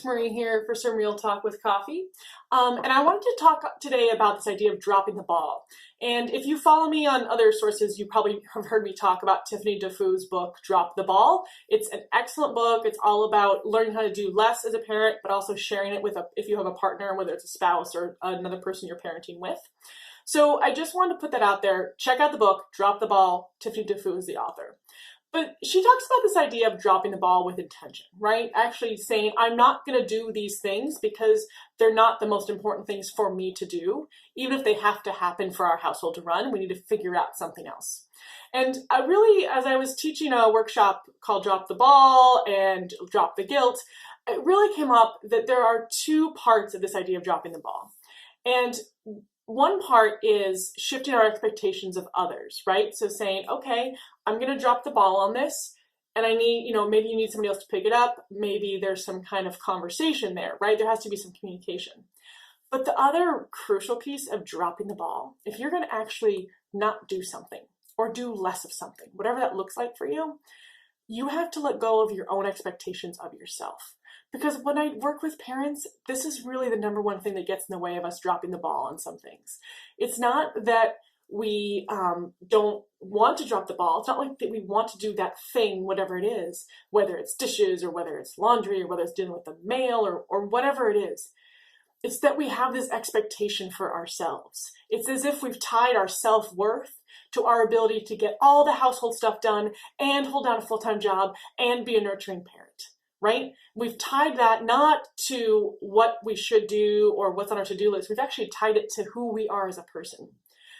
folks, Marie here for some Real Talk with Coffee. And I wanted to talk today about this idea of dropping the ball. And if you follow me on other sources, you probably have heard me talk about Tiffany Defoe's book, Drop the Ball. It's an excellent book. It's all about learning how to do less as a parent, but also sharing it with if you have a partner, whether it's a spouse or another person you're parenting with. So I just wanted to put that out there. Check out the book, Drop the Ball. Tiffany Defoe is the author. But she talks about this idea of dropping the ball with intention, right? Actually saying, I'm not going to do these things because they're not the most important things for me to do. Even if they have to happen for our household to run, we need to figure out something else. And I really, as I was teaching a workshop called Drop the Ball and Drop the Guilt, it really came up that there are two parts of this idea of dropping the ball. And one part is shifting our expectations of others, right? So saying, okay, I'm going to drop the ball on this and I need, maybe you need somebody else to pick it up. Maybe there's some kind of conversation there, right? There has to be some communication. But the other crucial piece of dropping the ball, if you're going to actually not do something or do less of something, whatever that looks like for you, you have to let go of your own expectations of yourself. Because when I work with parents, this is really the number one thing that gets in the way of us dropping the ball on some things. It's not that we don't want to drop the ball. It's not like that we want to do that thing, whatever it is, whether it's dishes or whether it's laundry or whether it's dealing with the mail or whatever it is. It's that we have this expectation for ourselves. It's as if we've tied our self-worth to our ability to get all the household stuff done and hold down a full-time job and be a nurturing parent. Right? We've tied that not to what we should do or what's on our to-do list. We've actually tied it to who we are as a person.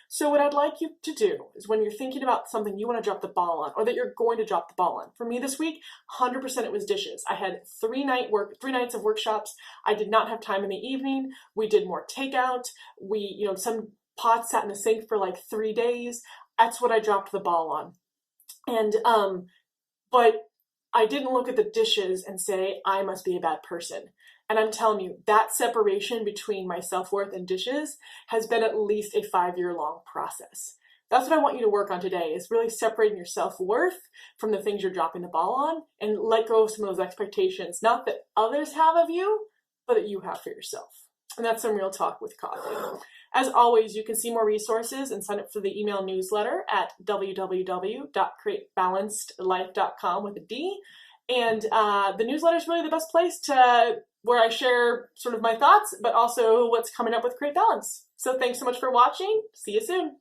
So what I'd like you to do is when you're thinking about something you want to drop the ball on or that you're going to drop the ball on. For me this week, 100% it was dishes. I had 3 nights of workshops. I did not have time in the evening. We did more takeout. Some pots sat in the sink for like 3 days. That's what I dropped the ball on. And, but I didn't look at the dishes and say, I must be a bad person. And I'm telling you, that separation between my self-worth and dishes has been at least a 5-year-long process. That's what I want you to work on today, is really separating your self-worth from the things you're dropping the ball on and let go of some of those expectations, not that others have of you, but that you have for yourself. And that's some Real Talk with Coffee. As always, you can see more resources and sign up for the email newsletter at www.createbalancedlife.com with a D. And the newsletter is really the best place where I share sort of my thoughts, but also what's coming up with Create Balance. So thanks so much for watching. See you soon.